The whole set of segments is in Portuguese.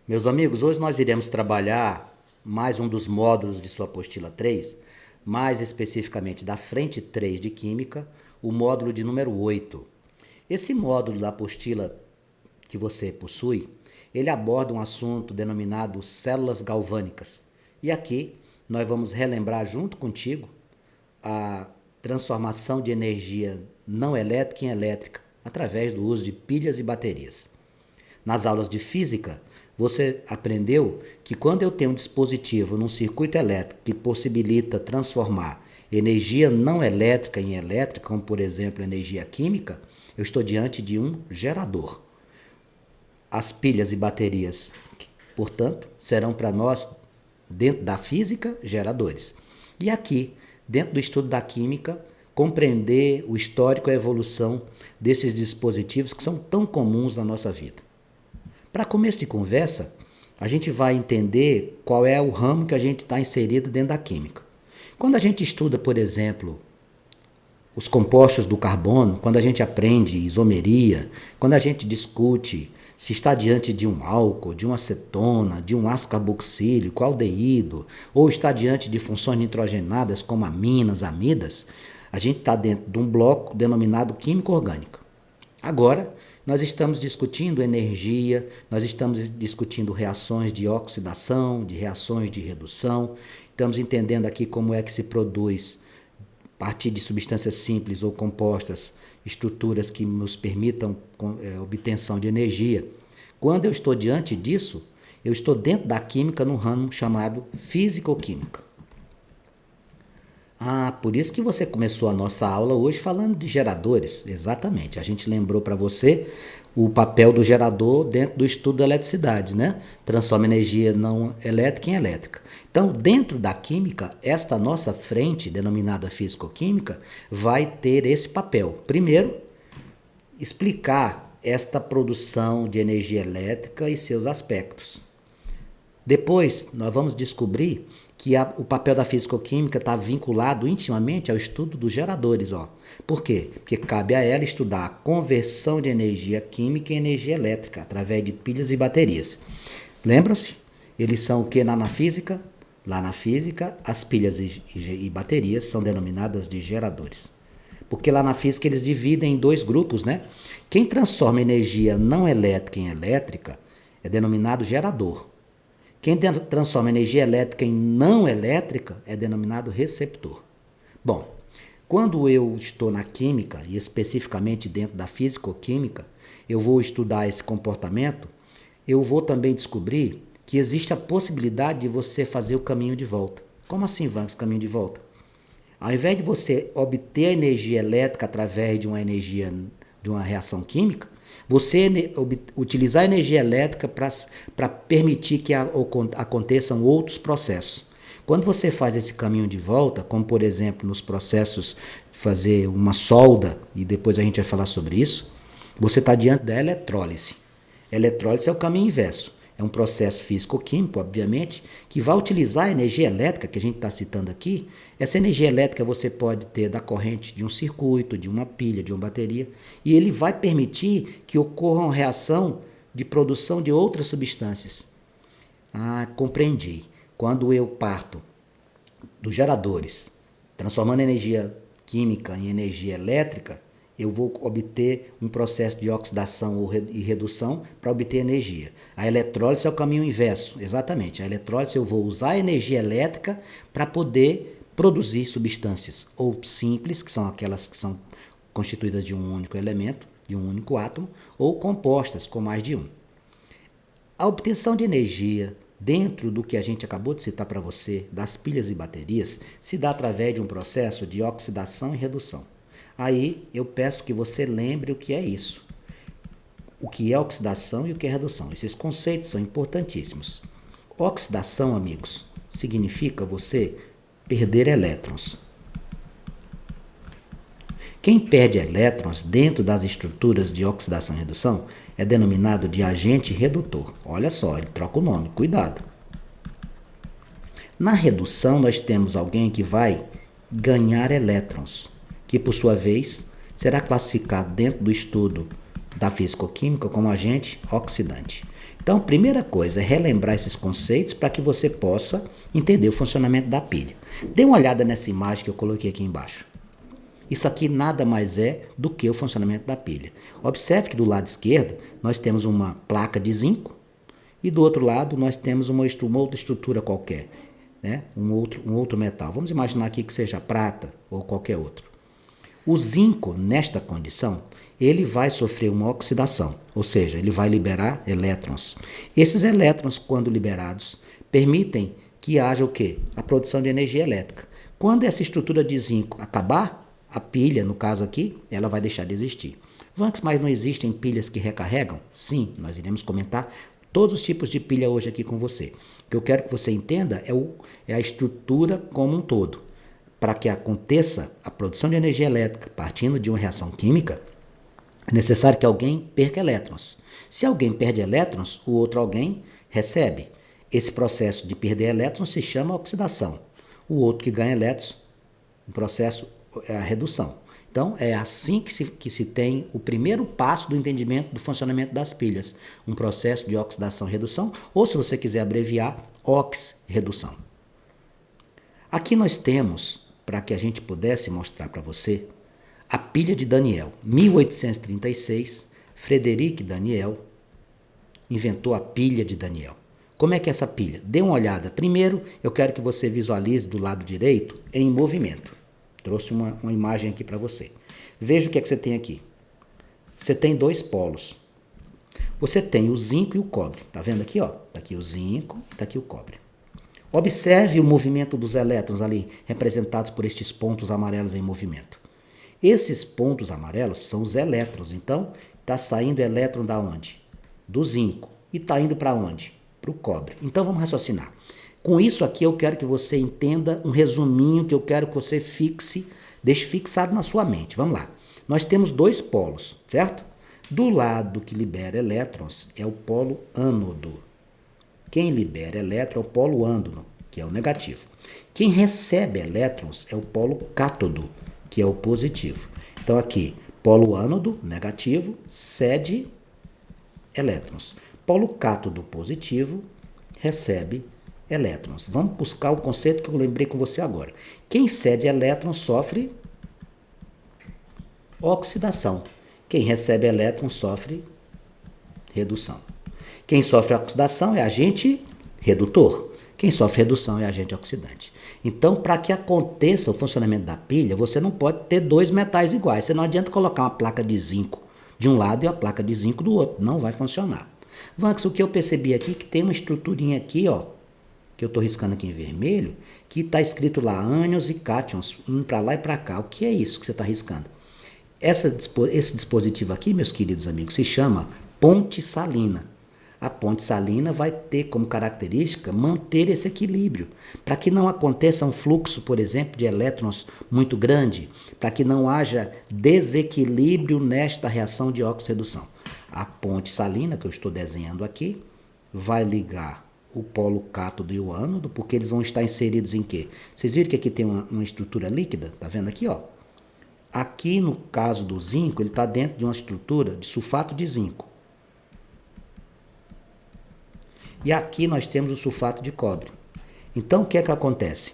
Meus amigos, hoje nós iremos trabalhar mais um dos módulos de sua apostila 3, mais especificamente da frente 3 de Química, o módulo de número 8. Esse módulo da apostila que você possui, ele aborda um assunto denominado células galvânicas. E aqui nós vamos relembrar junto contigo a transformação de energia não elétrica em elétrica através do uso de pilhas e baterias. Nas aulas de física, você aprendeu que quando eu tenho um dispositivo num circuito elétrico que possibilita transformar energia não elétrica em elétrica, como por exemplo energia química, eu estou diante de um gerador. As pilhas e baterias, portanto, serão para nós, dentro da física, geradores. E aqui, dentro do estudo da química, compreender o histórico e a evolução desses dispositivos que são tão comuns na nossa vida. Para começo de conversa, a gente vai entender qual é o ramo que a gente está inserido dentro da química. Quando a gente estuda, por exemplo, os compostos do carbono, quando a gente aprende isomeria, quando a gente discute se está diante de um álcool, de uma acetona, de um ácido carboxílico, aldeído, ou está diante de funções nitrogenadas como aminas, amidas, a gente está dentro de um bloco denominado química orgânica. Agora, nós estamos discutindo energia, nós estamos discutindo reações de oxidação, de reações de redução, estamos entendendo aqui como é que se produz, a partir de substâncias simples ou compostas, estruturas que nos permitam obtenção de energia. Quando eu estou diante disso, eu estou dentro da química num ramo chamado físico-química. Por isso que você começou a nossa aula hoje falando de geradores. Exatamente. A gente lembrou para você o papel do gerador dentro do estudo da eletricidade, né? Transforma energia não elétrica em elétrica. Então, dentro da química, esta nossa frente, denominada físico-química, vai ter esse papel. Primeiro, explicar esta produção de energia elétrica e seus aspectos. Depois, nós vamos descobrir que o papel da físico-química está vinculado intimamente ao estudo dos geradores. Por quê? Porque cabe a ela estudar a conversão de energia química em energia elétrica, através de pilhas e baterias. Lembram-se? Eles são o que lá na física? Lá na física, as pilhas e baterias são denominadas de geradores. Porque lá na física eles dividem em dois grupos, né? Quem transforma energia não elétrica em elétrica é denominado gerador. Quem transforma energia elétrica em não elétrica é denominado receptor. Bom, quando eu estou na química, e especificamente dentro da físico-química, eu vou estudar esse comportamento, eu vou também descobrir que existe a possibilidade de você fazer o caminho de volta. Como assim, Vance, caminho de volta? Ao invés de você obter a energia elétrica através de uma reação química, você utilizar a energia elétrica para permitir que aconteçam outros processos. Quando você faz esse caminho de volta, como por exemplo nos processos fazer uma solda, e depois a gente vai falar sobre isso, você está diante da eletrólise. Eletrólise é o caminho inverso. É um processo físico-químico, obviamente, que vai utilizar a energia elétrica que a gente está citando aqui. Essa energia elétrica você pode ter da corrente de um circuito, de uma pilha, de uma bateria, e ele vai permitir que ocorra uma reação de produção de outras substâncias. Compreendi. Quando eu parto dos geradores, transformando energia química em energia elétrica, eu vou obter um processo de oxidação e redução para obter energia. A eletrólise é o caminho inverso, exatamente. A eletrólise eu vou usar a energia elétrica para poder produzir substâncias, ou simples, que são aquelas que são constituídas de um único elemento, de um único átomo, ou compostas com mais de um. A obtenção de energia dentro do que a gente acabou de citar para você, das pilhas e baterias, se dá através de um processo de oxidação e redução. Aí eu peço que você lembre o que é isso. O que é oxidação e o que é redução. Esses conceitos são importantíssimos. Oxidação, amigos, significa você perder elétrons. Quem perde elétrons dentro das estruturas de oxidação e redução é denominado de agente redutor. Olha só, ele troca o nome, cuidado. Na redução, nós temos alguém que vai ganhar elétrons, que por sua vez será classificado dentro do estudo da físico-química como agente oxidante. Então, primeira coisa é relembrar esses conceitos para que você possa entender o funcionamento da pilha. Dê uma olhada nessa imagem que eu coloquei aqui embaixo. Isso aqui nada mais é do que o funcionamento da pilha. Observe que do lado esquerdo nós temos uma placa de zinco e do outro lado nós temos uma outra estrutura qualquer, né? um outro metal. Vamos imaginar aqui que seja prata ou qualquer outro. O zinco, nesta condição, ele vai sofrer uma oxidação, ou seja, ele vai liberar elétrons. Esses elétrons, quando liberados, permitem que haja o quê? A produção de energia elétrica. Quando essa estrutura de zinco acabar, a pilha, no caso aqui, ela vai deixar de existir. Vanks, mas não existem pilhas que recarregam? Sim, nós iremos comentar todos os tipos de pilha hoje aqui com você. O que eu quero que você entenda é a estrutura como um todo. Para que aconteça a produção de energia elétrica partindo de uma reação química, é necessário que alguém perca elétrons. Se alguém perde elétrons, o outro alguém recebe. Esse processo de perder elétrons se chama oxidação. O outro que ganha elétrons, o processo é a redução. Então, é assim que se tem o primeiro passo do entendimento do funcionamento das pilhas. Um processo de oxidação-redução, ou se você quiser abreviar, ox-redução. Aqui nós temos, para que a gente pudesse mostrar para você, a pilha de Daniel. 1836, Frederic Daniel inventou a pilha de Daniel. Como é que é essa pilha? Dê uma olhada. Primeiro, eu quero que você visualize do lado direito em movimento. Trouxe uma imagem aqui para você. Veja o que é que você tem aqui. Você tem dois polos. Você tem o zinco e o cobre. Tá vendo aqui, ó? Tá aqui o zinco, tá aqui o cobre. Observe o movimento dos elétrons ali, representados por estes pontos amarelos em movimento. Esses pontos amarelos são os elétrons. Então, está saindo elétron da onde? Do zinco. E está indo para onde? Para o cobre. Então, vamos raciocinar. Com isso aqui, eu quero que você entenda um resuminho que eu quero que você deixe fixado na sua mente. Vamos lá. Nós temos dois polos, certo? Do lado que libera elétrons é o polo ânodo. Quem libera elétron é o polo ânodo, que é o negativo. Quem recebe elétrons é o polo cátodo, que é o positivo. Então aqui, polo ânodo, negativo, cede elétrons. Polo cátodo positivo recebe elétrons. Vamos buscar o conceito que eu lembrei com você agora. Quem cede elétrons sofre oxidação. Quem recebe elétrons sofre redução. Quem sofre oxidação é agente redutor. Quem sofre redução é agente oxidante. Então, para que aconteça o funcionamento da pilha, você não pode ter dois metais iguais. Você não adianta colocar uma placa de zinco de um lado e a placa de zinco do outro. Não vai funcionar. Vanks, o que eu percebi aqui é que tem uma estruturinha aqui, ó, que eu estou riscando aqui em vermelho, que está escrito lá ânions e cátions, indo para lá e para cá. O que é isso que você está riscando? Esse dispositivo aqui, meus queridos amigos, se chama ponte salina. A ponte salina vai ter como característica manter esse equilíbrio, para que não aconteça um fluxo, por exemplo, de elétrons muito grande, para que não haja desequilíbrio nesta reação de óxido-redução. A ponte salina, que eu estou desenhando aqui, vai ligar o polo cátodo e o ânodo, porque eles vão estar inseridos em quê? Vocês viram que aqui tem uma estrutura líquida? Tá vendo aqui, ó? Aqui, no caso do zinco, ele está dentro de uma estrutura de sulfato de zinco. E aqui nós temos o sulfato de cobre. Então, o que é que acontece?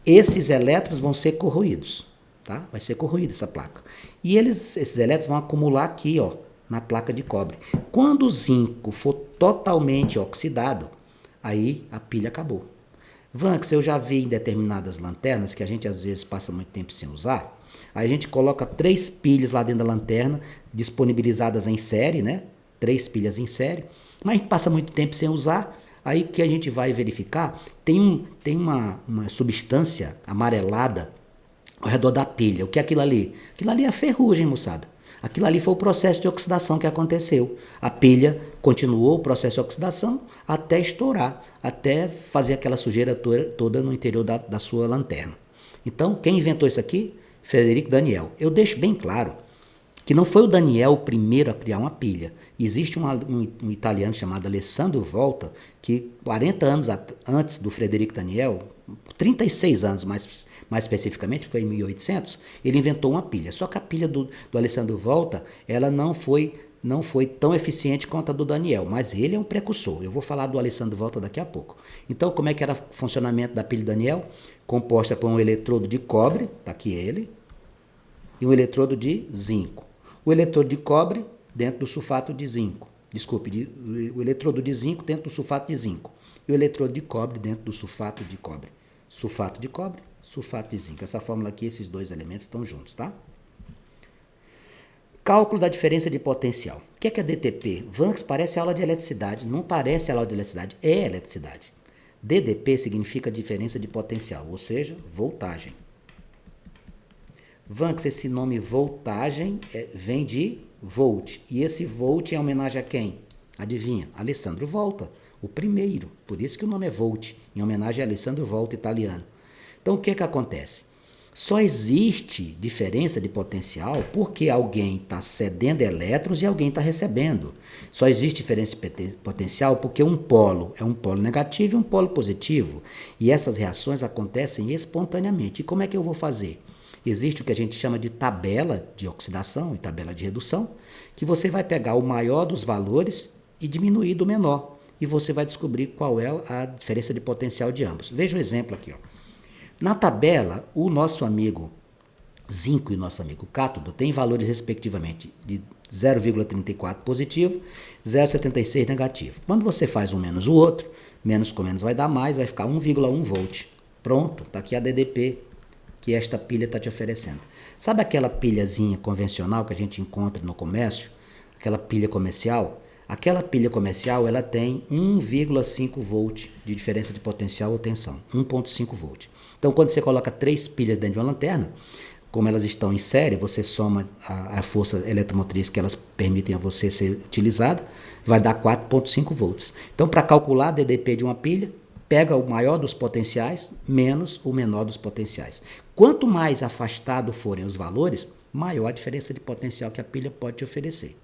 Esses elétrons vão ser corroídos, tá? Vai ser corroída essa placa. E esses elétrons vão acumular aqui, ó, na placa de cobre. Quando o zinco for totalmente oxidado, aí a pilha acabou. Vanks, eu já vi em determinadas lanternas, que a gente às vezes passa muito tempo sem usar, aí a gente coloca 3 pilhas lá dentro da lanterna, disponibilizadas em série, né? 3 pilhas em série. Mas a gente passa muito tempo sem usar, aí que a gente vai verificar, tem uma substância amarelada ao redor da pilha. O que é aquilo ali? Aquilo ali é a ferrugem, moçada. Aquilo ali foi o processo de oxidação que aconteceu. A pilha continuou o processo de oxidação até estourar, até fazer aquela sujeira toda no interior da sua lanterna. Então, quem inventou isso aqui? Frederic Daniel. Eu deixo bem claro que não foi o Daniel o primeiro a criar uma pilha. Existe um italiano chamado Alessandro Volta, que 40 anos antes do Frederic Daniel, 36 anos mais especificamente, foi em 1800, ele inventou uma pilha. Só que a pilha do Alessandro Volta, ela não foi não foi tão eficiente quanto a do Daniel, mas ele é um precursor. Eu vou falar do Alessandro Volta daqui a pouco. Então, como é que era o funcionamento da pilha Daniel? Composta por um eletrodo de cobre, tá aqui ele, e um eletrodo de zinco. O eletrodo de cobre dentro do sulfato de zinco. Desculpe, o eletrodo de zinco dentro do sulfato de zinco. E o eletrodo de cobre dentro do sulfato de cobre. Sulfato de cobre, sulfato de zinco. Essa fórmula aqui, esses dois elementos estão juntos, tá? Cálculo da diferença de potencial. O que é DTP? Vanks parece aula de eletricidade. Não parece aula de eletricidade, é eletricidade. DDP significa diferença de potencial, ou seja, voltagem. Vanks, esse nome voltagem vem de volt. E esse volt é homenagem a quem? Adivinha? Alessandro Volta, o primeiro. Por isso que o nome é volt, em homenagem a Alessandro Volta, italiano. Então, o que acontece? Só existe diferença de potencial porque alguém está cedendo elétrons e alguém está recebendo. Só existe diferença de potencial porque um polo é um polo negativo e um polo positivo. E essas reações acontecem espontaneamente. E como é que eu vou fazer? Existe o que a gente chama de tabela de oxidação e tabela de redução, que você vai pegar o maior dos valores e diminuir do menor. E você vai descobrir qual é a diferença de potencial de ambos. Veja o exemplo aqui, ó. Na tabela, o nosso amigo zinco e o nosso amigo cátodo têm valores respectivamente de 0,34 positivo, 0,76 negativo. Quando você faz um menos o outro, menos com menos vai dar mais, vai ficar 1,1 volt. Pronto, está aqui a DDP que esta pilha está te oferecendo. Sabe aquela pilhazinha convencional que a gente encontra no comércio? Aquela pilha comercial? Aquela pilha comercial ela tem 1,5 volt de diferença de potencial ou tensão, 1,5 volt. Então, quando você coloca 3 pilhas dentro de uma lanterna, como elas estão em série, você soma a força eletromotriz que elas permitem a você ser utilizada, vai dar 4,5 volts. Então, para calcular a DDP de uma pilha, pega o maior dos potenciais menos o menor dos potenciais. Quanto mais afastado forem os valores, maior a diferença de potencial que a pilha pode te oferecer.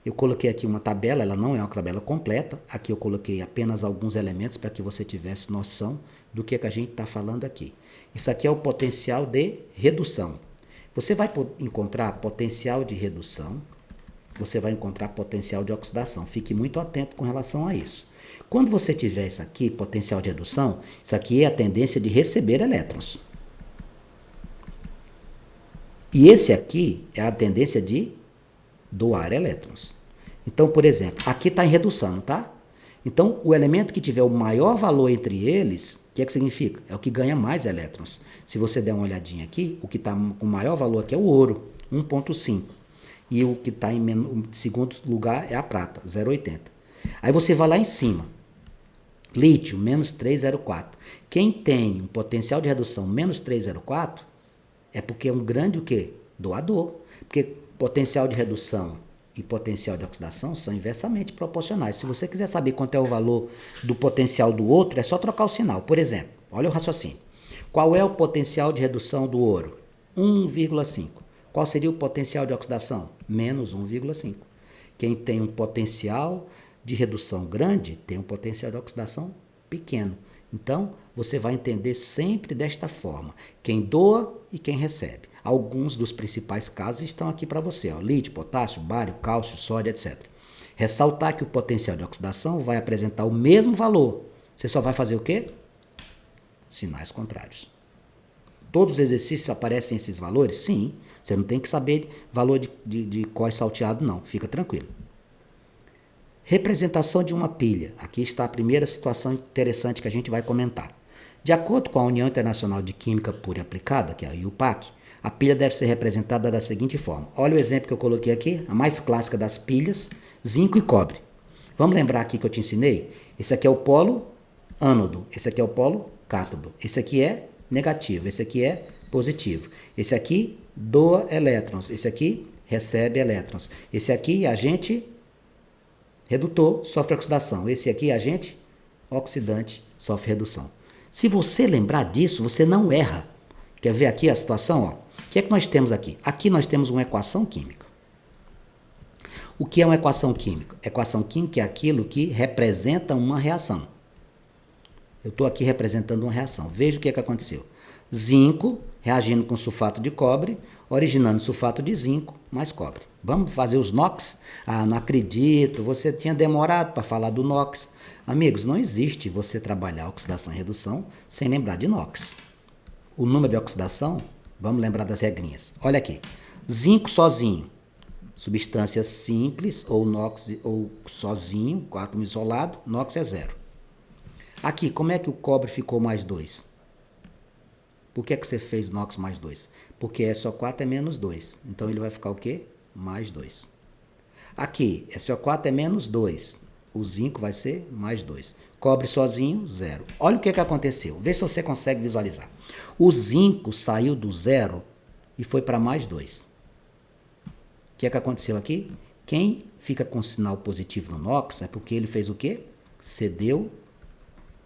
Eu coloquei aqui uma tabela, ela não é uma tabela completa. Aqui eu coloquei apenas alguns elementos para que você tivesse noção do que a gente está falando aqui. Isso aqui é o potencial de redução. Você vai encontrar potencial de redução, você vai encontrar potencial de oxidação. Fique muito atento com relação a isso. Quando você tiver isso aqui, potencial de redução, isso aqui é a tendência de receber elétrons. E esse aqui é a tendência de doar elétrons. Então, por exemplo, aqui está em redução, tá? Então, o elemento que tiver o maior valor entre eles, o que é que significa? É o que ganha mais elétrons. Se você der uma olhadinha aqui, o que está com o maior valor aqui é o ouro, 1,5. E o que está em segundo lugar é a prata, 0,80. Aí você vai lá em cima. Lítio, menos 3,04. Quem tem um potencial de redução menos 3,04 é porque é um grande o quê? Doador. Porque potencial de redução e potencial de oxidação são inversamente proporcionais. Se você quiser saber quanto é o valor do potencial do outro, é só trocar o sinal. Por exemplo, olha o raciocínio. Qual é o potencial de redução do ouro? 1,5. Qual seria o potencial de oxidação? Menos 1,5. Quem tem um potencial de redução grande tem um potencial de oxidação pequeno. Então, você vai entender sempre desta forma. Quem doa e quem recebe. Alguns dos principais casos estão aqui para você, ó, lítio, potássio, bário, cálcio, sódio, etc. Ressaltar que o potencial de oxidação vai apresentar o mesmo valor. Você só vai fazer o quê? Sinais contrários. Todos os exercícios aparecem esses valores? Sim. Você não tem que saber valor de cós salteado, não. Fica tranquilo. Representação de uma pilha. Aqui está a primeira situação interessante que a gente vai comentar. De acordo com a União Internacional de Química Pura e Aplicada, que é a IUPAC, a pilha deve ser representada da seguinte forma. Olha o exemplo que eu coloquei aqui, a mais clássica das pilhas, zinco e cobre. Vamos lembrar aqui que eu te ensinei? Esse aqui é o polo ânodo, esse aqui é o polo cátodo. Esse aqui é negativo, esse aqui é positivo. Esse aqui doa elétrons, esse aqui recebe elétrons. Esse aqui, agente redutor, sofre oxidação. Esse aqui, agente oxidante, sofre redução. Se você lembrar disso, você não erra. Quer ver aqui a situação? Ó? O que é que nós temos aqui? Aqui nós temos uma equação química. O que é uma equação química? Equação química é aquilo que representa uma reação. Eu estou aqui representando uma reação. Veja o que é que aconteceu. Zinco reagindo com sulfato de cobre, originando sulfato de zinco mais cobre. Vamos fazer os NOx? Ah, não acredito, você tinha demorado para falar do NOx. Amigos, não existe você trabalhar oxidação e redução sem lembrar de NOx. O número de oxidação, vamos lembrar das regrinhas. Olha aqui, zinco sozinho, substância simples, ou NOx ou sozinho, átomo isolado, NOx é 0. Aqui, como é que o cobre ficou mais 2? Por que é que você fez NOx mais 2? Porque SO4 é menos 2. Então ele vai ficar o quê? Mais 2. Aqui, SO4 é menos 2. O zinco vai ser mais 2. Cobre sozinho, 0. Olha o que aconteceu. Vê se você consegue visualizar. O zinco saiu do 0 e foi para mais 2. O que aconteceu aqui? Quem fica com sinal positivo no NOx é porque ele fez o quê? Cedeu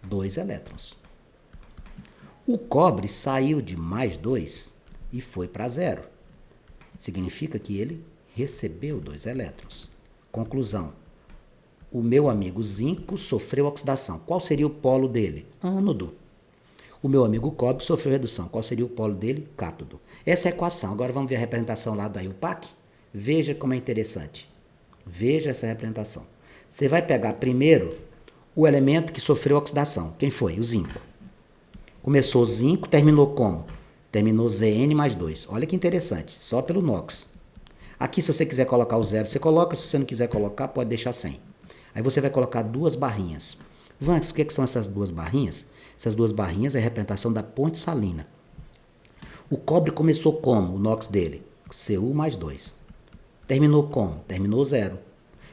2 elétrons. O cobre saiu de mais 2 e foi para 0. Significa que ele recebeu 2 elétrons. Conclusão. O meu amigo zinco sofreu oxidação. Qual seria o polo dele? Ânodo. O meu amigo cobre sofreu redução. Qual seria o polo dele? Cátodo. Essa é a equação. Agora vamos ver a representação lá da IUPAC? Veja como é interessante. Veja essa representação. Você vai pegar primeiro o elemento que sofreu oxidação. Quem foi? O zinco. Começou zinco, terminou como? Terminou Zn mais 2. Olha que interessante, só pelo NOx. Aqui, se você quiser colocar o 0, você coloca. Se você não quiser colocar, pode deixar sem. Aí você vai colocar 2 barrinhas. Vanks, o que são essas 2 barrinhas? Essas 2 barrinhas é a representação da ponte salina. O cobre começou como? O NOx dele? Cu mais 2. Terminou como? Terminou 0.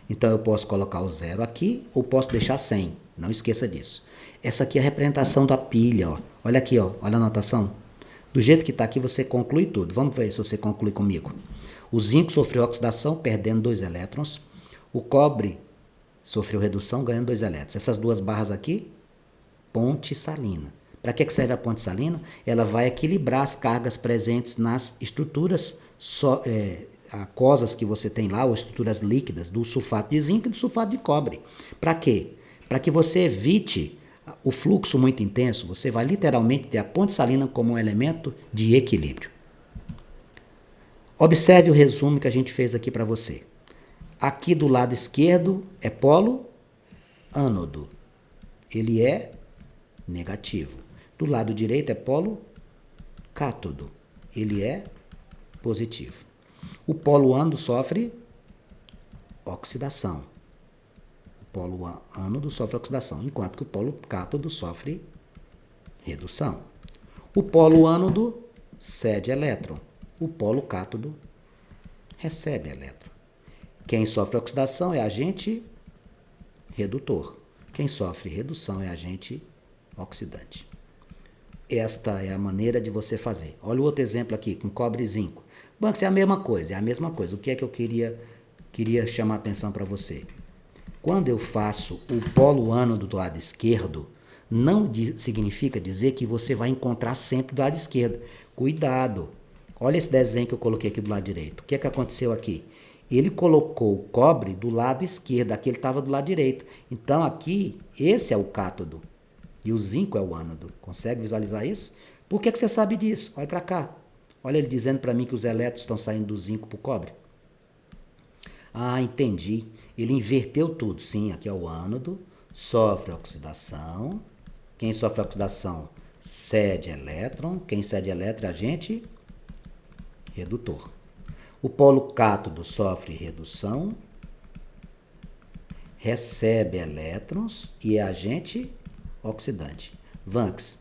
Então eu posso colocar o 0 aqui ou posso deixar 100. Não esqueça disso. Essa aqui é a representação da pilha. Ó. Olha aqui, ó. Olha a anotação. Do jeito que está aqui, você conclui tudo. Vamos ver se você conclui comigo. O zinco sofreu oxidação, perdendo 2 elétrons. O cobre sofreu redução, ganhando 2 elétrons. Essas 2 barras aqui, ponte salina. Para que serve a ponte salina? Ela vai equilibrar as cargas presentes nas estruturas aquosas que você tem lá, ou estruturas líquidas, do sulfato de zinco e do sulfato de cobre. Para quê? Para que você evite o fluxo muito intenso, você vai literalmente ter a ponte salina como um elemento de equilíbrio. Observe o resumo que a gente fez aqui para você. Aqui do lado esquerdo é polo ânodo. Ele é negativo. Do lado direito é polo cátodo. Ele é positivo. O polo ânodo sofre oxidação. O polo ânodo sofre oxidação, enquanto que o polo cátodo sofre redução. O polo ânodo cede elétron. O polo cátodo recebe elétron. Quem sofre oxidação é agente redutor. Quem sofre redução é agente oxidante. Esta é a maneira de você fazer. Olha o outro exemplo aqui, com cobre e zinco. Banks, é a mesma coisa, é a mesma coisa. O que é que eu queria chamar a atenção para você? Quando eu faço o polo ânodo do lado esquerdo, não significa dizer que você vai encontrar sempre do lado esquerdo. Cuidado. Olha esse desenho que eu coloquei aqui do lado direito. O que é que aconteceu aqui? Ele colocou o cobre do lado esquerdo, aqui ele estava do lado direito. Então aqui, esse é o cátodo e o zinco é o ânodo. Consegue visualizar isso? Por que você sabe disso? Olha para cá. Olha ele dizendo para mim que os elétrons estão saindo do zinco para o cobre. Ah, entendi. Ele inverteu tudo. Sim, aqui é o ânodo, sofre oxidação. Quem sofre oxidação cede elétron. Quem cede elétron é agente redutor. O polo cátodo sofre redução, recebe elétrons e é agente oxidante. Vanks,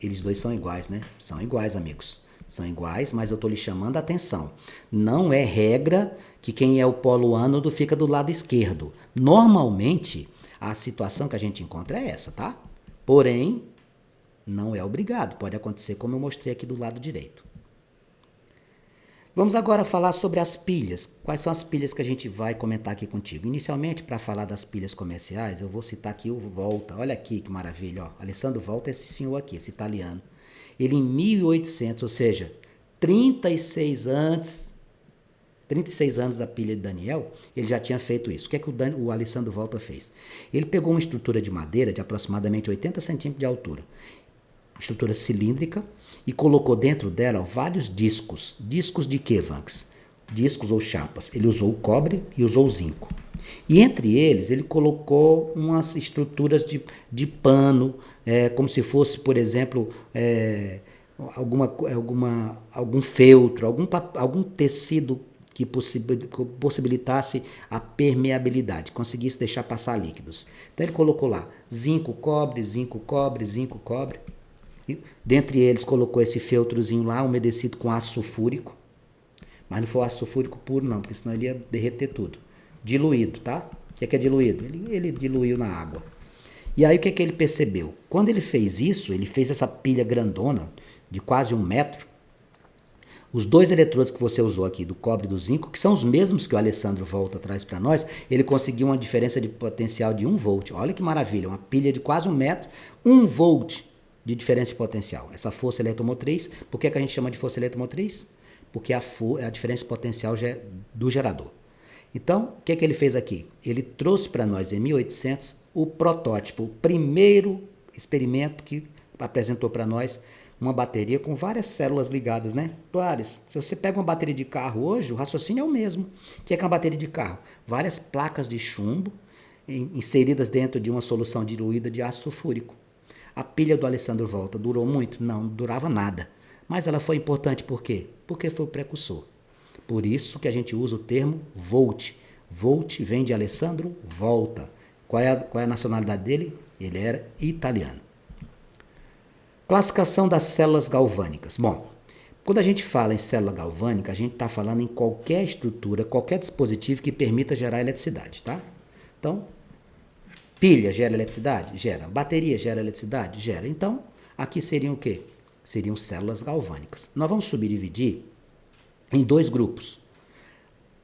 eles dois são iguais, né? São iguais, amigos. São iguais, mas eu estou lhe chamando a atenção. Não é regra que quem é o polo ânodo fica do lado esquerdo. Normalmente, a situação que a gente encontra é essa, tá? Porém, não é obrigado. Pode acontecer como eu mostrei aqui do lado direito. Vamos agora falar sobre as pilhas. Quais são as pilhas que a gente vai comentar aqui contigo? Inicialmente, para falar das pilhas comerciais, eu vou citar aqui o Volta. Olha aqui que maravilha, ó. Alessandro Volta é esse senhor aqui, esse italiano. Ele em 1800, ou seja, 36 anos da pilha de Daniel, ele já tinha feito isso. O que é que o Alessandro Volta fez? Ele pegou uma estrutura de madeira de aproximadamente 80 centímetros de altura, estrutura cilíndrica, e colocou dentro dela vários discos. Discos de quê, Vanks? discos ou chapas. Ele usou o cobre e usou o zinco. E entre eles, ele colocou umas estruturas de pano, como se fosse, por exemplo, algum feltro, algum tecido que possibilitasse a permeabilidade, conseguisse deixar passar líquidos. Então ele colocou lá zinco, cobre, zinco, cobre, zinco, cobre. E, dentre eles colocou esse feltrozinho lá, umedecido com ácido sulfúrico. Mas não foi ácido sulfúrico puro não, porque senão ele ia derreter tudo. Diluído, tá? O que é diluído? Ele diluiu na água. E aí o que ele percebeu? Quando ele fez isso, ele fez essa pilha grandona, de quase 1 metro. Os 2 eletrodos que você usou aqui, do cobre e do zinco, que são os mesmos que o Alessandro Volta traz para nós, ele conseguiu uma diferença de potencial de 1 volt. Olha que maravilha, uma pilha de quase 1 metro, 1 volt de diferença de potencial. Essa força eletromotriz, por que a gente chama de força eletromotriz? Porque é a diferença de potencial do gerador. Então, o que ele fez aqui? Ele trouxe para nós em 1800 o protótipo, o primeiro experimento que apresentou para nós uma bateria com várias células ligadas, né? Várias. Se você pega uma bateria de carro hoje, o raciocínio é o mesmo. O que é uma bateria de carro? Várias placas de chumbo inseridas dentro de uma solução diluída de ácido sulfúrico. A pilha do Alessandro Volta durou muito? Não durava nada. Mas ela foi importante por quê? Porque foi o precursor. Por isso que a gente usa o termo volt. Volt vem de Alessandro Volta. Qual é a nacionalidade dele? Ele era italiano. Classificação das células galvânicas. Bom, quando a gente fala em célula galvânica, a gente está falando em qualquer estrutura, qualquer dispositivo que permita gerar eletricidade, tá? Então, pilha gera eletricidade? Gera. Bateria gera eletricidade? Gera. Então, aqui seriam o quê? Seriam células galvânicas. Nós vamos subdividir em 2 grupos.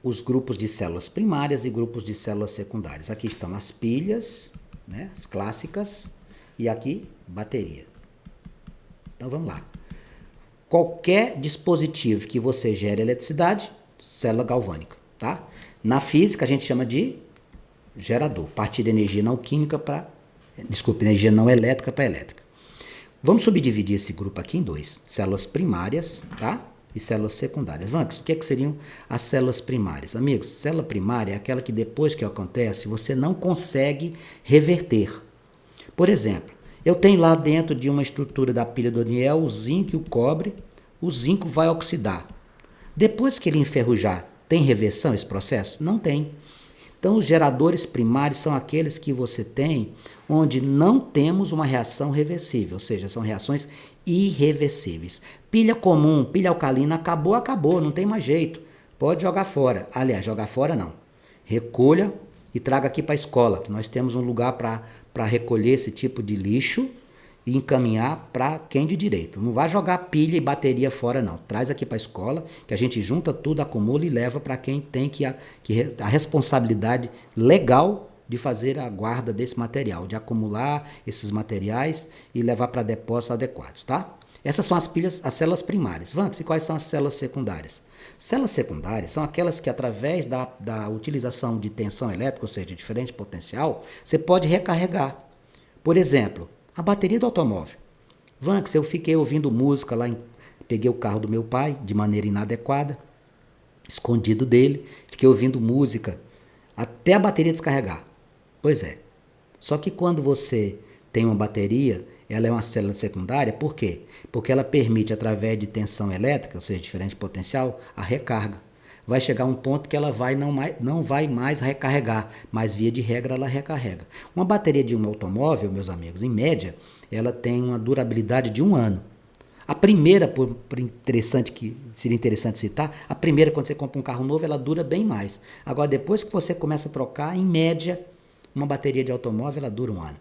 Os grupos de células primárias e grupos de células secundárias. Aqui estão as pilhas, né, as clássicas, e aqui bateria. Então vamos lá. Qualquer dispositivo que você gere eletricidade, célula galvânica, tá? Na física a gente chama de gerador, partir de energia não química para, energia não elétrica para elétrica. Vamos subdividir esse grupo aqui em 2, células primárias, tá? E células secundárias. Vanks, o que seriam as células primárias? Amigos, célula primária é aquela que depois que acontece, você não consegue reverter. Por exemplo, eu tenho lá dentro de uma estrutura da pilha do Daniel o zinco e o cobre. O zinco vai oxidar. Depois que ele enferrujar, tem reversão esse processo? Não tem. Então, os geradores primários são aqueles que você tem onde não temos uma reação reversível, ou seja, são reações irreversíveis. Pilha comum, pilha alcalina, acabou, não tem mais jeito. Pode jogar fora. Aliás, jogar fora não. Recolha e traga aqui para a escola, que nós temos um lugar para recolher esse tipo de lixo e encaminhar para quem de direito. Não vai jogar pilha e bateria fora não. Traz aqui para a escola, que a gente junta tudo, acumula e leva para quem tem a responsabilidade legal de fazer a guarda desse material, de acumular esses materiais e levar para depósitos adequados, tá? Essas são as pilhas, as células primárias. Vanks, e quais são as células secundárias? Células secundárias são aquelas que, através da utilização de tensão elétrica, ou seja, de diferente potencial, você pode recarregar. Por exemplo, a bateria do automóvel. Vanks, eu fiquei ouvindo música lá, peguei o carro do meu pai de maneira inadequada, escondido dele, fiquei ouvindo música até a bateria descarregar. Pois é. Só que quando você tem uma bateria, ela é uma célula secundária, por quê? Porque ela permite, através de tensão elétrica, ou seja, diferente potencial, a recarga. Vai chegar um ponto que ela não vai mais recarregar, mas via de regra ela recarrega. Uma bateria de um automóvel, meus amigos, em média, ela tem uma durabilidade de 1 ano. A primeira, seria interessante citar, a primeira, quando você compra um carro novo, ela dura bem mais. Agora, depois que você começa a trocar, em média, uma bateria de automóvel, ela dura 1 ano.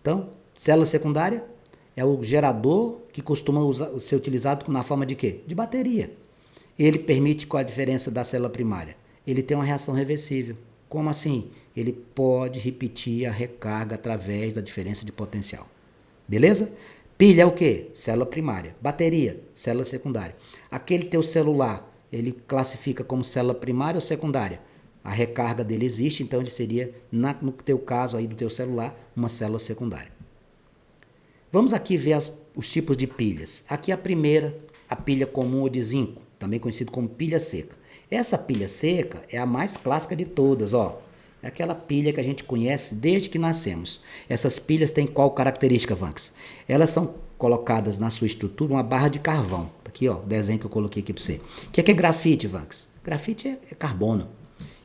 Então, célula secundária é o gerador que costuma ser utilizado na forma de quê? De bateria. Ele permite, qual a diferença da célula primária? Ele tem uma reação reversível. Como assim? Ele pode repetir a recarga através da diferença de potencial. Beleza? Pilha é o quê? Célula primária. Bateria, célula secundária. Aquele teu celular, ele classifica como célula primária ou secundária? A recarga dele existe, então ele seria, no teu caso aí do teu celular, uma célula secundária. Vamos aqui ver os tipos de pilhas. Aqui a primeira, a pilha comum ou de zinco, também conhecido como pilha seca. Essa pilha seca é a mais clássica de todas, ó. É aquela pilha que a gente conhece desde que nascemos. Essas pilhas têm qual característica, Vanks? Elas são colocadas na sua estrutura uma barra de carvão. Aqui, ó, o desenho que eu coloquei aqui para você. O que é grafite, Vanks? Grafite é carbono.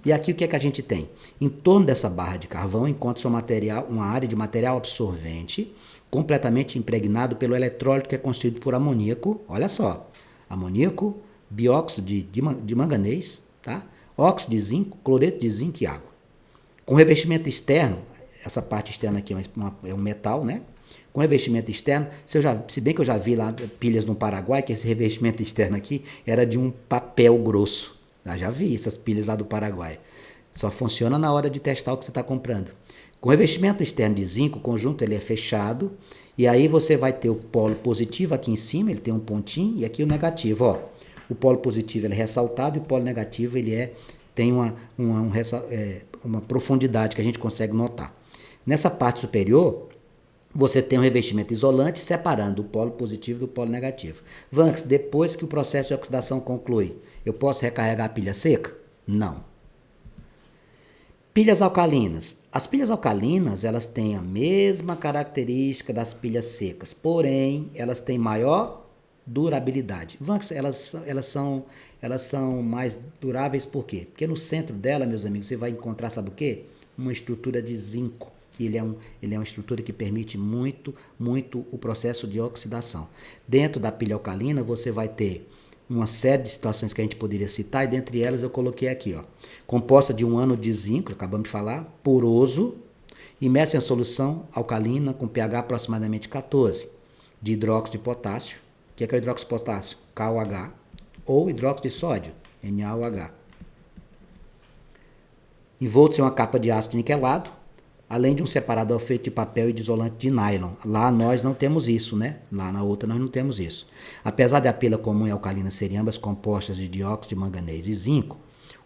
E aqui o que é que a gente tem? Em torno dessa barra de carvão encontra-se uma área de material absorvente completamente impregnado pelo eletrólito que é constituído por amoníaco. Olha só, amoníaco, bióxido de manganês, tá? Óxido de zinco, cloreto de zinco e água. Com revestimento externo, essa parte externa aqui é um metal, né? Com revestimento externo, se bem que eu já vi lá pilhas no Paraguai, que esse revestimento externo aqui era de um papel grosso. Eu já vi essas pilhas lá do Paraguai. Só funciona na hora de testar o que você está comprando. Com revestimento externo de zinco, o conjunto ele é fechado. E aí você vai ter o polo positivo aqui em cima, ele tem um pontinho, e aqui o negativo. Ó. O polo positivo ele é ressaltado e o polo negativo ele tem uma profundidade que a gente consegue notar. Nessa parte superior, você tem um revestimento isolante separando o polo positivo do polo negativo. Vanks, depois que o processo de oxidação conclui, eu posso recarregar a pilha seca? Não. Pilhas alcalinas. As pilhas alcalinas, elas têm a mesma característica das pilhas secas, porém, elas têm maior durabilidade. Vanks, elas são mais duráveis por quê? Porque no centro dela, meus amigos, você vai encontrar, sabe o quê? Uma estrutura de zinco. Que ele é uma estrutura que permite muito o processo de oxidação. Dentro da pilha alcalina, você vai ter uma série de situações que a gente poderia citar, e dentre elas eu coloquei aqui, ó, composta de um ánodo de zinco, acabamos de falar, poroso, imerso em solução alcalina com pH aproximadamente 14, de hidróxido de potássio. O que é o hidróxido de potássio? KOH, ou hidróxido de sódio, NaOH. Envolto em uma capa de ácido niquelado, além de um separador feito de papel e de isolante de nylon. Lá nós não temos isso, né? Lá na outra nós não temos isso. Apesar de a pilha comum e alcalina serem ambas compostas de dióxido de manganês e zinco,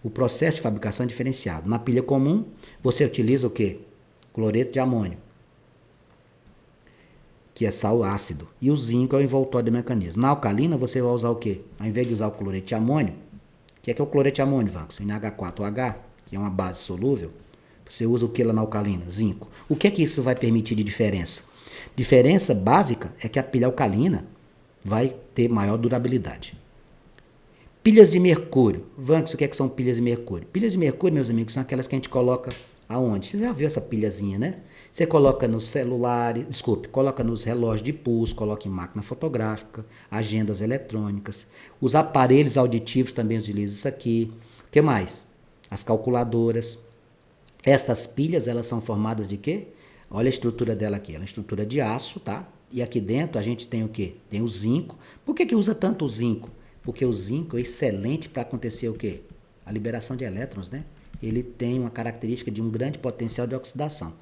o processo de fabricação é diferenciado. Na pilha comum, você utiliza o quê? Cloreto de amônio, que é sal ácido. E o zinco é o envoltório do mecanismo. Na alcalina, você vai usar o quê? Ao invés de usar o cloreto de amônio, o que é o cloreto de amônio, Vanks? NH4OH, que é uma base solúvel. Você usa o que lá na alcalina? Zinco. O que é que isso vai permitir de diferença? Diferença básica é que a pilha alcalina vai ter maior durabilidade. Pilhas de mercúrio. Vanks, o que é que são pilhas de mercúrio? Pilhas de mercúrio, meus amigos, são aquelas que a gente coloca aonde? Você já viu essa pilhazinha, né? Você coloca nos celulares, coloca nos relógios de pulso, coloca em máquina fotográfica, agendas eletrônicas. Os aparelhos auditivos também utilizam isso aqui. O que mais? As calculadoras. Estas pilhas, elas são formadas de quê? Olha a estrutura dela aqui. Ela é uma estrutura de aço, tá? E aqui dentro a gente tem o quê? Tem o zinco. Por que usa tanto o zinco? Porque o zinco é excelente para acontecer o quê? A liberação de elétrons, né? Ele tem uma característica de um grande potencial de oxidação.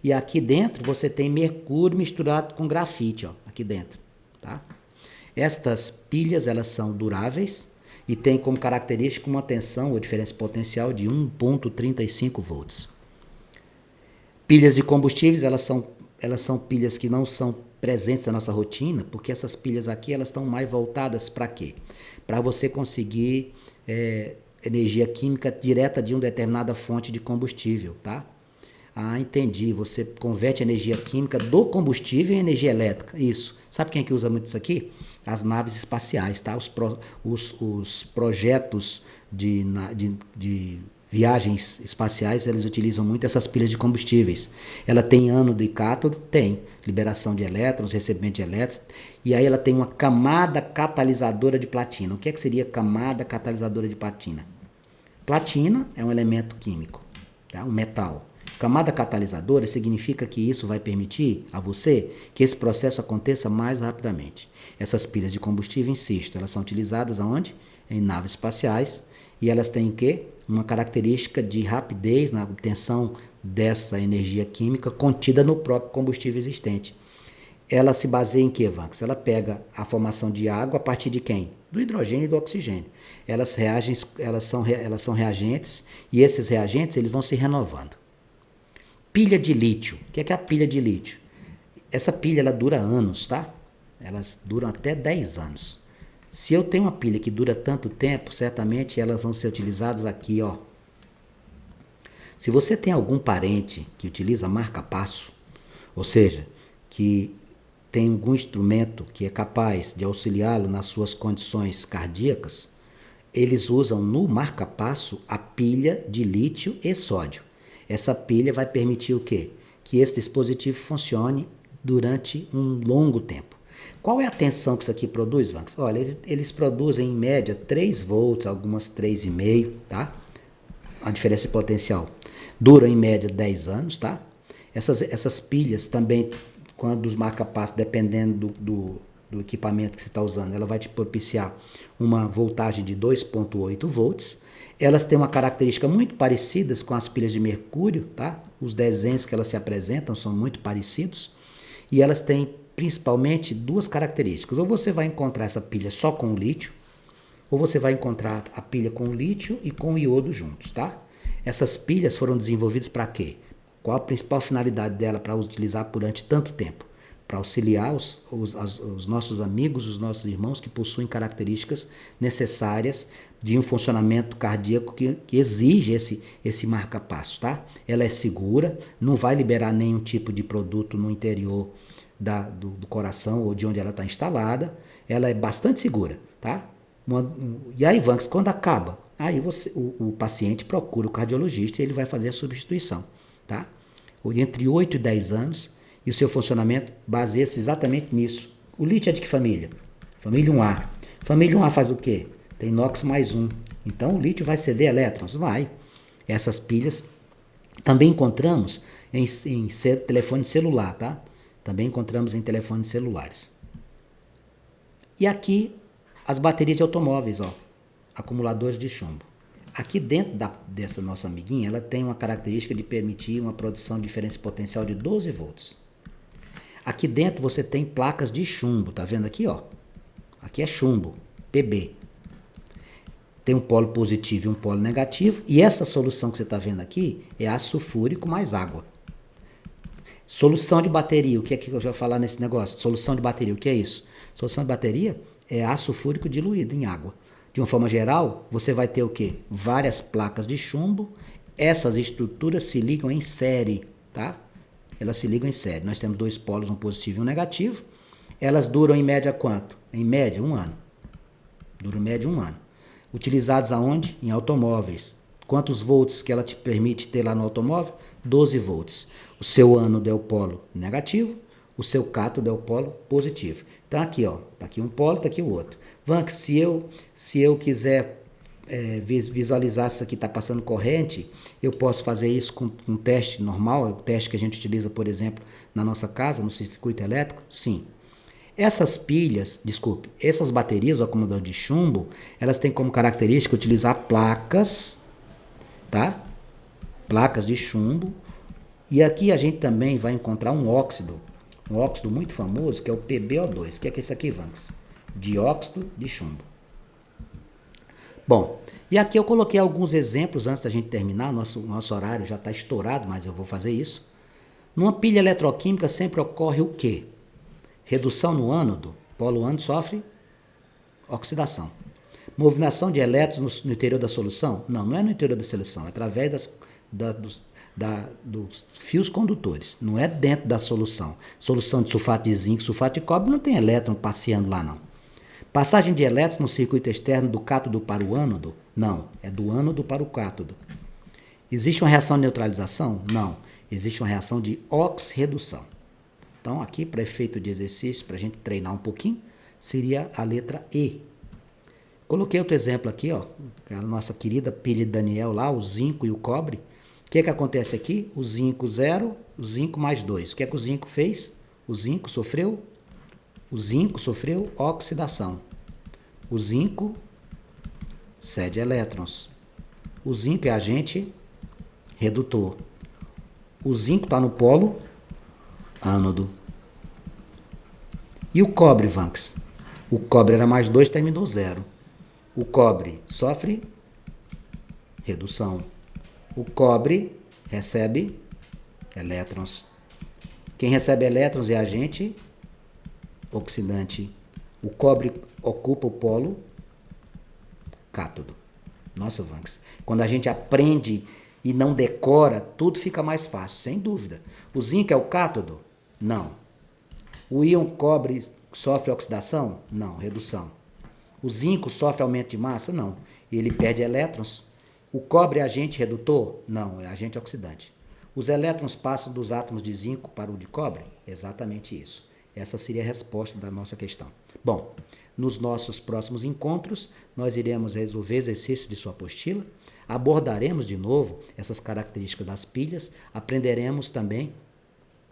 E aqui dentro você tem mercúrio misturado com grafite, ó, aqui dentro, tá? Estas pilhas, elas são duráveis e têm como característica uma tensão ou diferença potencial de 1,35 volts. Pilhas de combustíveis, elas são pilhas que não são presentes na nossa rotina, porque essas pilhas aqui, elas estão mais voltadas para quê? Para você conseguir energia química direta de uma determinada fonte de combustível, tá? Ah, entendi. Você converte energia química do combustível em energia elétrica. Isso. Sabe quem é que usa muito isso aqui? As naves espaciais, tá? Os projetos de viagens espaciais, eles utilizam muito essas pilhas de combustíveis. Ela tem ânodo e cátodo? Tem. Liberação de elétrons, recebimento de elétrons. E aí ela tem uma camada catalisadora de platina. O que seria camada catalisadora de platina? Platina é um elemento químico, tá? Um metal. Camada catalisadora significa que isso vai permitir a você que esse processo aconteça mais rapidamente. Essas pilhas de combustível, insisto, elas são utilizadas aonde? Em naves espaciais. E elas têm o quê? Uma característica de rapidez na obtenção dessa energia química contida no próprio combustível existente. Ela se baseia em quê, Vanks? Ela pega a formação de água a partir de quem? Do hidrogênio e do oxigênio. Elas são reagentes e esses reagentes eles vão se renovando. Pilha de lítio. O que é a pilha de lítio? Essa pilha ela dura anos, tá? Elas duram até 10 anos. Se eu tenho uma pilha que dura tanto tempo, certamente elas vão ser utilizadas aqui, ó. Se você tem algum parente que utiliza marca-passo, ou seja, que tem algum instrumento que é capaz de auxiliá-lo nas suas condições cardíacas, eles usam no marca-passo a pilha de lítio e sódio. Essa pilha vai permitir o quê? Que esse dispositivo funcione durante um longo tempo. Qual é a tensão que isso aqui produz, Vanks? Olha, eles produzem em média 3 volts, algumas 3,5, tá? A diferença de potencial. Duram em média 10 anos, tá? Essas pilhas também, quando os marca-passo, dependendo do equipamento que você está usando, ela vai te propiciar uma voltagem de 2,8 volts. Elas têm uma característica muito parecidas com as pilhas de mercúrio, tá? Os desenhos que elas se apresentam são muito parecidos. E elas têm principalmente duas características. Ou você vai encontrar essa pilha só com o lítio, ou você vai encontrar a pilha com o lítio e com o iodo juntos, tá? Essas pilhas foram desenvolvidas para quê? Qual a principal finalidade dela para utilizar durante tanto tempo? Para auxiliar os nossos amigos, os nossos irmãos que possuem características necessárias de um funcionamento cardíaco que exige esse marca-passo, tá? Ela é segura, não vai liberar nenhum tipo de produto no interior do coração ou de onde ela está instalada. Ela é bastante segura, tá? E aí, Vanks, quando acaba, aí o paciente procura o cardiologista e ele vai fazer a substituição, tá? Entre 8 e 10 anos, e o seu funcionamento baseia-se exatamente nisso. O lítio é de que família? Família 1A. Família 1A faz o quê? Tem NOx mais 1. Então o lítio vai ceder elétrons? Vai. Essas pilhas também encontramos em telefone celular, tá? Também encontramos em telefones celulares. E aqui as baterias de automóveis, ó, acumuladores de chumbo. Aqui dentro dessa nossa amiguinha, ela tem uma característica de permitir uma produção de diferença potencial de 12 volts. Aqui dentro você tem placas de chumbo, tá vendo aqui, ó? Aqui é chumbo, Pb. Tem um polo positivo e um polo negativo, e essa solução que você está vendo aqui é ácido sulfúrico mais água. Solução de bateria, o que é que eu já vou falar nesse negócio? Solução de bateria, o que é isso? Solução de bateria é ácido sulfúrico diluído em água. De uma forma geral, você vai ter o quê? Várias placas de chumbo. Essas estruturas se ligam em série, tá? Elas se ligam em série. Nós temos dois polos, um positivo e um negativo. Elas duram em média quanto? Em média, 1 ano. Duram em média 1 ano. Utilizados aonde? Em automóveis. Quantos volts que ela te permite ter lá no automóvel? 12 volts. O seu ânodo é o polo negativo, o seu cátodo é o polo positivo. Então aqui, ó, tá aqui um polo, tá aqui o outro. Vanks, se eu quiser visualizar se isso aqui está passando corrente, eu posso fazer isso com um teste normal, o teste que a gente utiliza, por exemplo, na nossa casa, no circuito elétrico? Sim. Essas pilhas, desculpe, essas baterias, o acumulador de chumbo, elas têm como característica utilizar placas, tá? Placas de chumbo. E aqui a gente também vai encontrar um óxido muito famoso, que é o PbO2. O que é esse aqui, Vanks? Dióxido de chumbo. Bom, e aqui eu coloquei alguns exemplos antes da gente terminar. Nosso horário já está estourado, mas eu vou fazer isso. Numa pilha eletroquímica sempre ocorre o quê? Redução no ânodo. Polo ânodo sofre oxidação. Movimentação de elétrons no interior da solução? Não é no interior da solução, é através dos fios condutores, não é dentro da solução. Solução de sulfato de zinco, sulfato de cobre, não tem elétron passeando lá, não. Passagem de elétrons no circuito externo do cátodo para o ânodo? Não, é do ânodo para o cátodo. Existe uma reação de neutralização? Não, existe uma reação de oxirredução. Então, aqui, para efeito de exercício, para a gente treinar um pouquinho, seria a letra E. Coloquei outro exemplo aqui, ó, a nossa querida pilha de Daniel lá, o zinco e o cobre. O que acontece aqui? O zinco 0, o zinco mais 2. O que o zinco fez? O zinco sofreu oxidação. O zinco cede elétrons. O zinco é agente redutor. O zinco está no polo ânodo. E o cobre, Vanks? O cobre era mais 2, terminou 0. O cobre sofre redução. O cobre recebe elétrons. Quem recebe elétrons é agente oxidante. O cobre ocupa o polo cátodo. Nossa, Vanks, quando a gente aprende e não decora, tudo fica mais fácil, sem dúvida. O zinco é o cátodo? Não. O íon cobre sofre oxidação? Não, redução. O zinco sofre aumento de massa? Não. Ele perde elétrons. O cobre é agente redutor? Não, é agente oxidante. Os elétrons passam dos átomos de zinco para o de cobre? Exatamente isso. Essa seria a resposta da nossa questão. Bom, nos nossos próximos encontros, nós iremos resolver exercícios de sua apostila, abordaremos de novo essas características das pilhas, aprenderemos também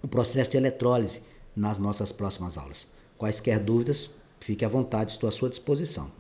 o processo de eletrólise nas nossas próximas aulas. Quaisquer dúvidas, fique à vontade, estou à sua disposição.